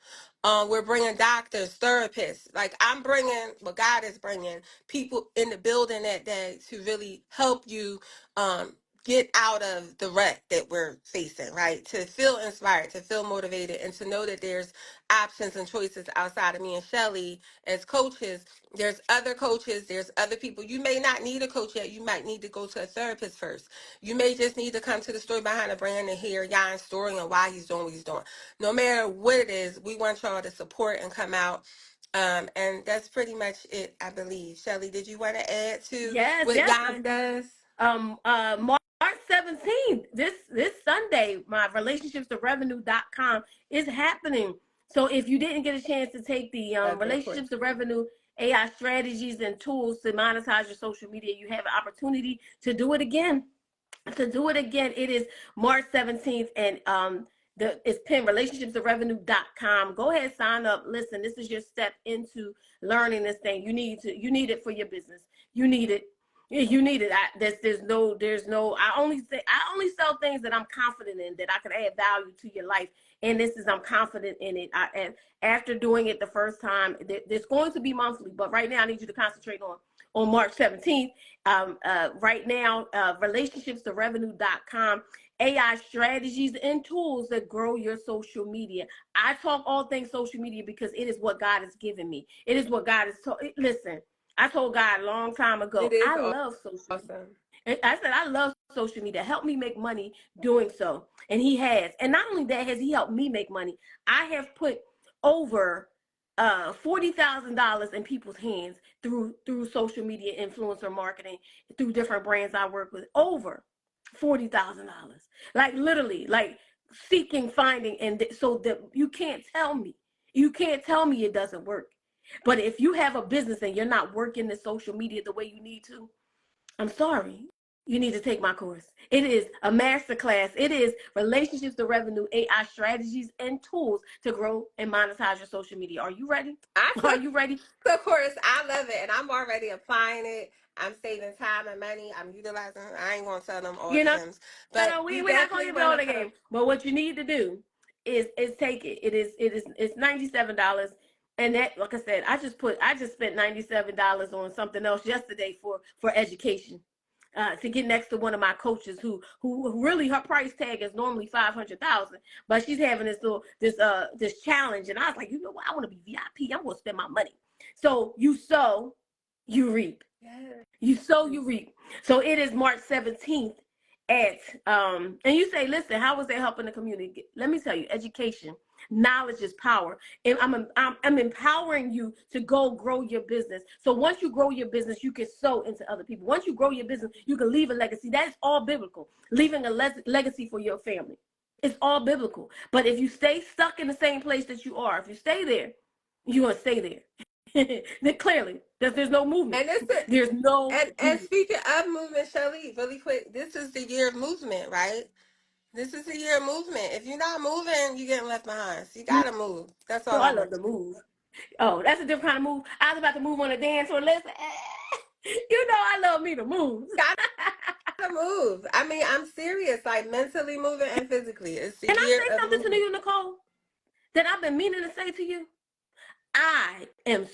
We're bringing doctors, therapists. Like, I'm bringing what God is bringing, people in the building that day to really help you get out of the wreck that we're facing, right? To feel inspired, to feel motivated, and to know that there's options and choices outside of me and Shelly as coaches. There's other coaches, there's other people. You may not need a coach yet. You might need to go to a therapist first. You may just need to come to the Story Behind the Brand and hear Jan's story and why he's doing what he's doing. No matter what it is, we want y'all to support and come out. And that's pretty much it, I believe. Shelly, did you want to add to Yes, what yes. Jan does? March 17th, this Sunday, my relationships to revenue.com is happening. So if you didn't get a chance to take the relationships to revenue AI strategies and tools to monetize your social media, you have an opportunity to do it again. It is March 17th, and it's pinned relationshipsofrevenue.com. Go ahead, sign up. Listen, this is your step into learning this thing. You need it for your business. You need it. You need it. I only sell things that I'm confident in, that I can add value to your life. And I'm confident in it. And after doing it the first time, there's going to be monthly, but right now I need you to concentrate on March 17th. Right now, relationshipstorevenue.com, AI strategies and tools that grow your social media. I talk all things social media because it is what God has given me. It is what God has told. Listen, I told God a long time ago, It is I love social media. awesome. I said, I love social media. Help me make money doing so. And he has. And not only that has he helped me make money, I have put over $40,000 in people's hands through social media influencer marketing, through different brands I work with. Over $40,000. Like, literally, like, seeking, finding, and so that you can't tell me. You can't tell me it doesn't work. But if you have a business and you're not working the social media the way you need to, I'm sorry. You need to take my course. It is a masterclass. It is relationships to revenue, AI strategies and tools to grow and monetize your social media. Are you ready? I Are took you ready? the course. I love it, and I'm already applying it. I'm saving time and money. I'm utilizing. I ain't gonna tell them all You the know, gems, but you we're not gonna definitely give it want all to the come. game. But what you need to do is take it. It's $97. And that, like I said, I just spent $97 on something else yesterday for education. To get next to one of my coaches who really, her price tag is normally 500,000, but she's having this challenge, and I was like, you know what, I want to be VIP. I'm gonna spend my money. So you sow, you reap. Yes. You sow, you reap. So it is March 17th at and you say, listen, how was that helping the community? Let me tell you, education, knowledge is power. And I'm empowering you to go grow your business. So once you grow your business, you can sow into other people. Once you grow your business, you can leave a legacy. That is all biblical. Leaving a legacy for your family. It's all biblical. But if you stay stuck in the same place that you are, if you stay there, you're gonna stay there. Then clearly, there's no movement. And this is, There's no and movement. speaking of movement, Shelly, really quick, this is the year of movement, right? This is the year of movement. If you're not moving, you're getting left behind. So you You gotta move. That's know, all I I love want. to move. Oh, that's a different kind of move. I was about to move on the dance floor. Listen, you know I love me to move. Gotta move. I mean, I'm serious, like mentally moving and physically. It's a Can I year say of something to movement. you, Nicole, that I've been meaning to say to you? I am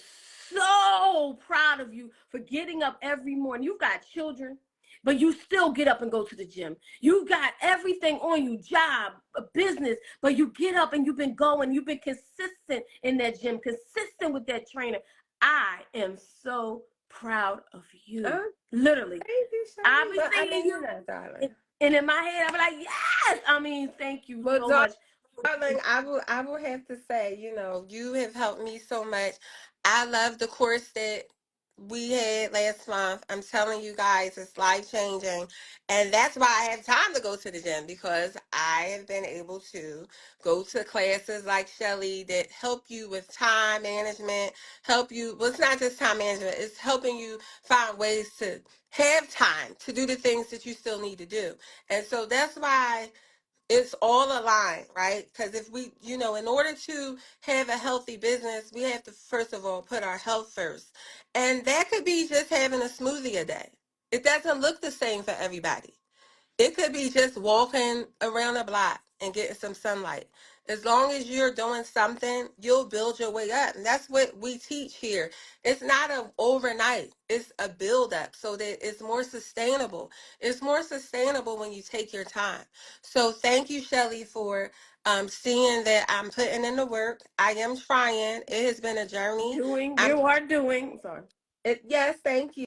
so proud of you for getting up every morning. You got children, but you still get up and go to the gym. You got everything on you, job, business, but you get up and you've been going. You've been consistent in that gym, consistent with that trainer. I am so proud of you. Oh, Literally. thank you, I'll Shelly. be Well, I seeing mean, you, darling. and in my head, I'll be like, yes. I mean, thank you Well, so much. darling, I will have to say, you have helped me so much. I love the course that we had last month. I'm telling you guys, it's life changing. And that's why I have time to go to the gym because I have been able to go to classes like Shelly that help you with time management, help you. Well, it's not just time management, it's helping you find ways to have time to do the things that you still need to do. And so that's why it's all aligned, right? Because if we, in order to have a healthy business, we have to, first of all, put our health first. And that could be just having a smoothie a day. It doesn't look the same for everybody. It could be just walking around a block and getting some sunlight. As long as you're doing something, you'll build your way up. And that's what we teach here. It's not an overnight, it's a build up so that it's more sustainable. It's more sustainable when you take your time. So thank you, Shelly, for seeing that I'm putting in the work. I am trying. It has been a journey. I'm You are doing. I'm sorry. Yes, thank you.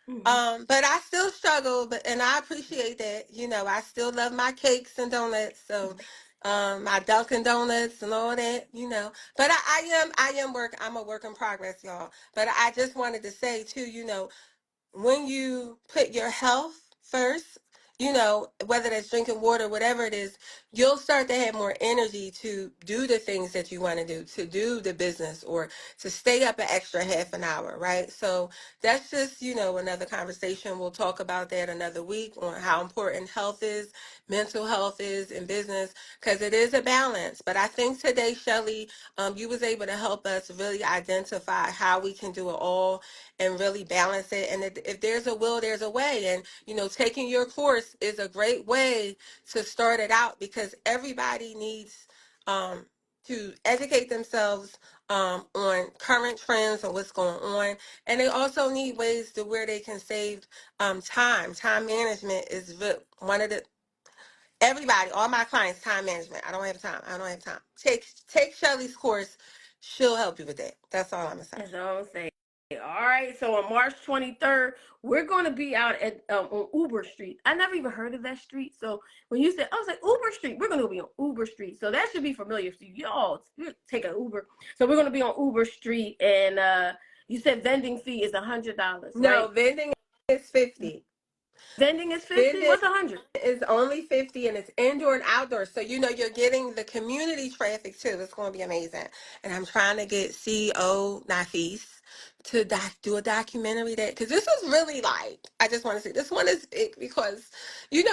Mm-hmm. But I still struggle, but and I appreciate that. I still love my cakes and donuts, so my Dunkin' Donuts and all that. But I'm a work in progress, y'all. But I just wanted to say too, when you put your health first, whether that's drinking water, whatever it is, you'll start to have more energy to do the things that you want to do the business or to stay up an extra half an hour, right? So that's just, another conversation. We'll talk about that another week on how important health is, mental health is in business, because it is a balance. But I think today, Shelly, you was able to help us really identify how we can do it all and really balance it. And if there's a will, there's a way. And, taking your course is a great way to start it out because everybody needs to educate themselves on current trends and what's going on. And they also need ways to where they can save time. Time management is one of the everybody, all my clients, time management. I don't have time. I don't have time. Take Shelly's course. She'll help you with that. That's all I'm gonna say. That's all I'm saying. All right. So on March 23rd, we're going to be out at on Uber Street. I never even heard of that street. So when you said, I was like, Uber Street, we're going to be on Uber Street. So that should be familiar to you. Y'all take an Uber. So we're going to be on Uber Street. And you said vending fee is $100, No, right? vending is 50. Vending is 50. Vending What's 100? is only 50 and it's indoor and outdoor. So you're getting the community traffic too. It's going to be amazing. And I'm trying to get CEO Nafis to do a documentary that because this is really like I just want to say this one is big because y'all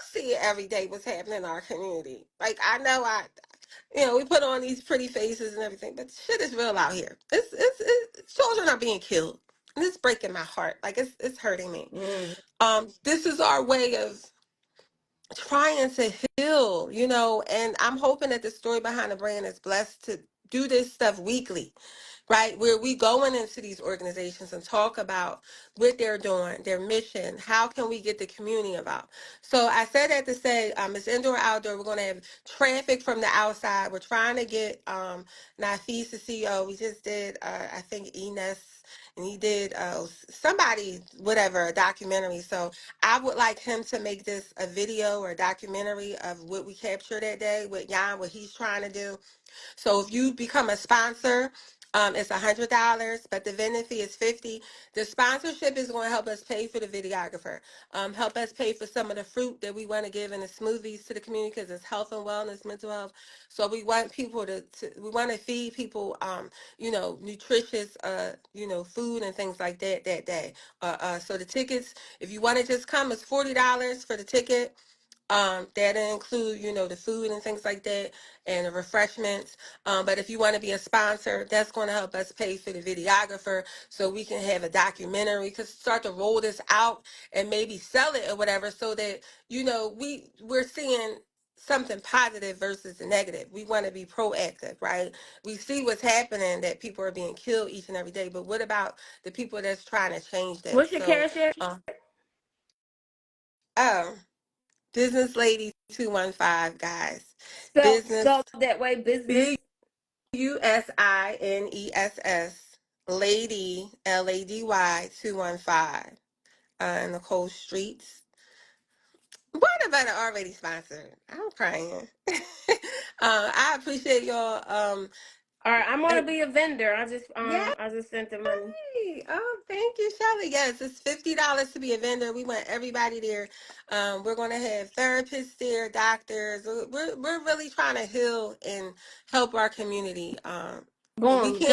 see it every day what's happening in our community. Like I know we put on these pretty faces and everything, but shit is real out here. Children are being killed. And it's breaking my heart. Like it's hurting me. Mm. This is our way of trying to heal, and I'm hoping that the story behind the brand is blessed to do this stuff weekly, right? Where we going into these organizations and talk about what they're doing, their mission, how can we get the community involved. So I said that to say it's indoor, outdoor. We're going to have traffic from the outside. We're trying to get Nafis, the CEO. We just did, I think, Enes, and he did somebody, whatever, a documentary. So I would like him to make this a video or a documentary of what we captured that day with Jan, what he's trying to do. So if you become a sponsor, it's $100, but the vending fee is 50. The sponsorship is going to help us pay for the videographer, help us pay for some of the fruit that we want to give in the smoothies to the community because it's health and wellness, mental health. So we want people we want to feed people, nutritious, food and things like that day. So the tickets, if you want to just come, it's $40 for the ticket. That include, the food and things like that and the refreshments. But if you want to be a sponsor, that's going to help us pay for the videographer so we can have a documentary, because start to roll this out and maybe sell it or whatever, so that, we're seeing something positive versus the negative. We want to be proactive, right? We see what's happening, that people are being killed each and every day, but what about the people that's trying to change that? What's your So, cash app? um, Business Lady 215, guys. Business Spelled that way, business. BUSINESS Lady LADY 215. Nicole Streets. What about it already sponsored? I'm crying. I appreciate y'all. All right, I'm Uh, gonna be a vendor. yeah. I just sent the money. Oh, thank you, Shelly. Yes, it's $50 to be a vendor. We want everybody there. We're going to have therapists there, doctors. We're really trying to heal and help our community. We Boom, can't.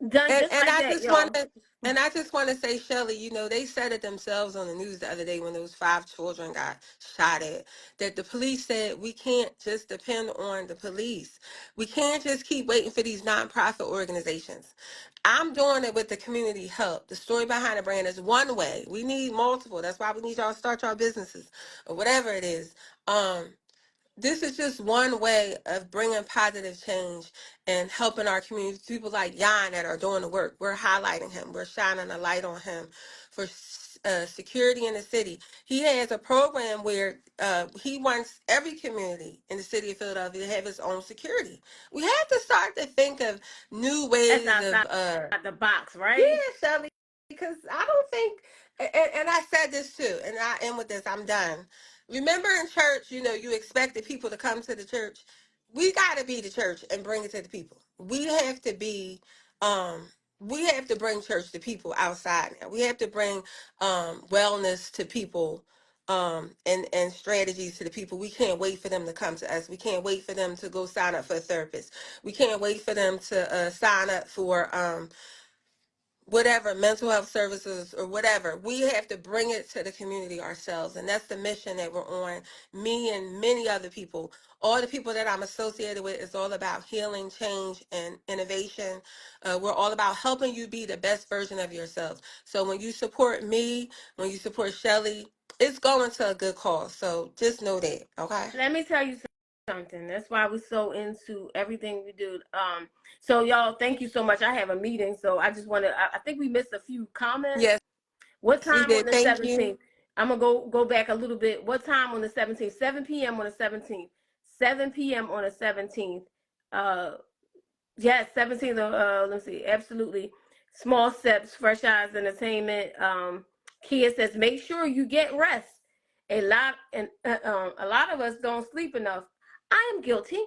done, And just and like I that, just want y'all. to and I just want to say, Shelley, they said it themselves on the news the other day when those 5 children got shot at. That the police said we can't just depend on the police. We can't just keep waiting for these nonprofit organizations. I'm doing it with the community help. The story behind the brand is one way. We need multiple. That's why we need y'all to start your businesses or whatever it is. This is just one way of bringing positive change and helping our community. People like Jan that are doing the work. We're highlighting him. We're shining a light on him for security in the city. He has a program where he wants every community in the city of Philadelphia to have its own security. We have to start to think of new That's ways of outside the box, yeah, right? Shelly, because I don't think, and I said this too, and I end with this, I'm done. Remember in church, you expected people to come to the church. We got to be the church and bring it to the people. Um, we have to bring church to people outside now. We have to bring wellness to people, and strategies to the people. We can't wait for them to come to us. We can't wait for them to go sign up for a therapist. We can't wait for them to sign up for whatever mental health services or whatever. We have to bring it to the community ourselves, and that's the mission that we're on. Me and many other people, all the people that I'm associated with, is all about healing, change, and innovation. We're all about helping you be the best version of yourself. So when you support me, when you support Shelly, it's going to a good cause. So just know that. Okay. Let me tell you something. That's why we're so into everything we do. So y'all, thank you so much. I have a meeting, so I just want to. I think we missed a few comments. Yes, What we time on did. the Thank you. 17th? I'm gonna go back a little bit. What time on the 17th? 7 p.m. on the 17th. 7 p.m. on the 17th. Yes, 17th. Let's see. Absolutely. Small steps, fresh eyes, entertainment. Kia says, make sure you get rest. A lot of us don't sleep enough. I am guilty.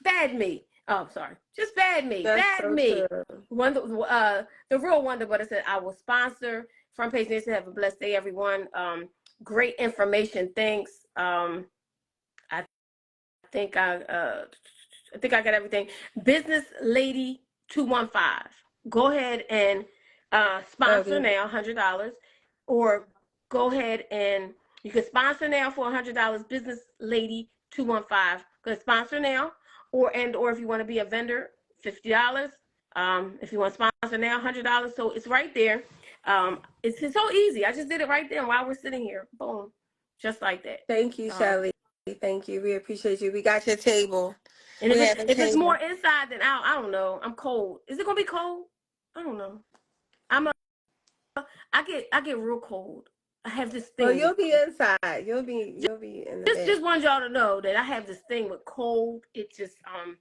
Bad me. Oh, sorry. Just bad me. That's Bad so me. true. The real Wonder Butter said, I will sponsor. Front page Nation, have a blessed day, everyone. Great information. Thanks. I think I got everything. Business Lady 215. Go ahead and sponsor Okay. now, $100, or go ahead and you can sponsor now for $100. Business Lady 215. Go sponsor now, or if you want to be a vendor, $50. If you want to sponsor now, $100. So it's right there. It's so easy. I just did it right there while we're sitting here. Boom, just like that. Thank you, Shelly. Thank you. We appreciate you. We got your table. And We have a if it's more table. inside than out, I don't know. I'm cold. Is it gonna be cold? I don't know. I'm a I get real cold. I have this Well, thing with you'll be cold. inside. You'll be in the bed. Just want y'all to know that I have this thing with cold. It just I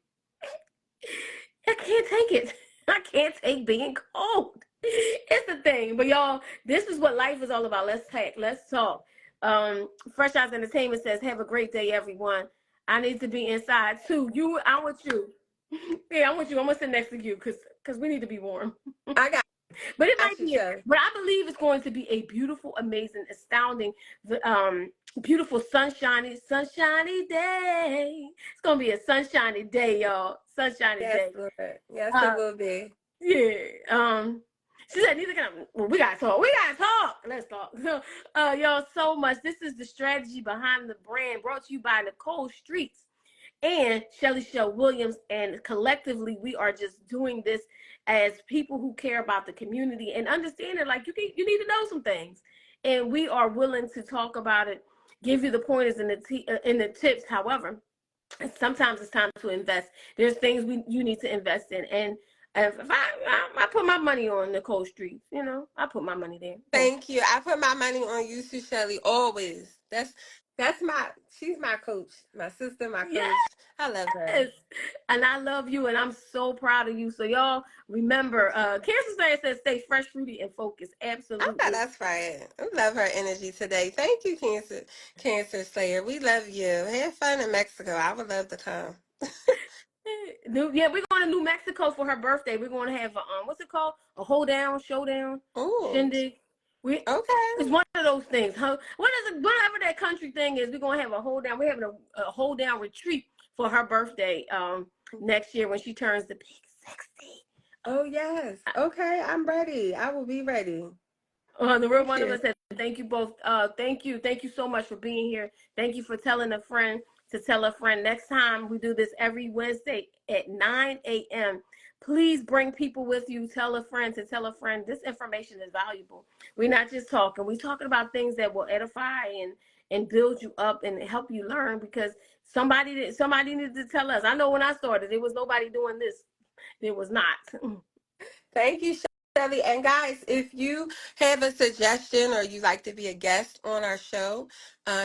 can't take it. I can't take being cold. It's the thing. But y'all, this is what life is all about. Let's talk. Fresh Eyes Entertainment says, have a great day, everyone. I need to be inside too. I'm with you. Yeah, I'm with you. I'm gonna sit next to you because we need to be warm. I But it might got you, be, Shelly. but I believe it's going to be a beautiful, amazing, astounding, beautiful, sunshiny day. It's gonna be a sunshiny day, y'all. Sunshiny Yes, day. Lord. Yes, it Uh, will be. yeah. She said, neither can I. Well, we gotta talk. We gotta talk. Let's talk. So, y'all, so much. This is the strategy behind the brand, brought to you by Nicole Streets and Shelly Shell Williams. And collectively, we are just doing this as people who care about the community and understand it. Like you need to know some things, and we are willing to talk about it, give you the pointers and the tips. However, sometimes it's time to invest. There's things you need to invest in, and if I put my money on Nicole Streets, I put my money there. Thank you. I put my money on you too, Shelly. Always. That's my. She's my coach. My sister, my Yes, coach. I love her. and I love you, and I'm so proud of you. So y'all remember, Cancer Slayer says, "Stay fresh, fruity, and focused." I know Absolutely. that's right. I love her energy today. Thank you, Cancer Slayer. We love you. Have fun in Mexico. I would love to come. Yeah, we're going to New Mexico for her birthday. We're going to have a what's it called? A hold down, showdown, Ooh. shindig. We Okay. It's one of those things. Huh? What is it? Whatever that country thing is, we're gonna have a hold down. We're having a hold down retreat for her birthday next year when she turns the big 60. Oh yes. Okay. I'm ready. I will be ready. The real Thank one of you. us said, thank you both. Thank you so much for being here. Thank you for telling a friend to tell a friend. Next time we do this every Wednesday at 9 a.m. Please bring people with you. Tell a friend to tell a friend. This information is valuable. We're not just talking. We're talking about things that will edify and build you up and help you learn, because somebody needed to tell us. I know when I started, there was nobody doing this. There was not. Thank you, Shelly. And guys, if you have a suggestion or you'd like to be a guest on our show,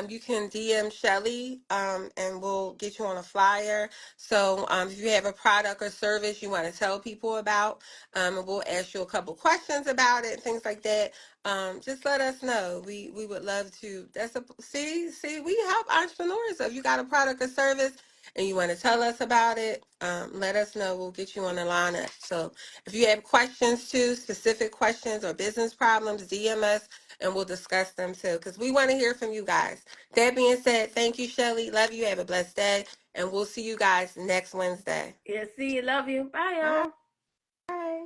you can DM Shelly and we'll get you on a flyer. So if you have a product or service you want to tell people about, and we'll ask you a couple questions about it, things like that. Just let us know. We would love to. See, we help entrepreneurs. So if you got a product or service and you want to tell us about it, let us know. We'll get you on the lineup. So if you have questions too, specific questions or business problems, DM us and we'll discuss them too, because we want to hear from you guys. That being said, thank you, Shelly. Love you. Have a blessed day. And we'll see you guys next Wednesday. Yeah, see you. Love you. Bye, Bye. y'all. Bye.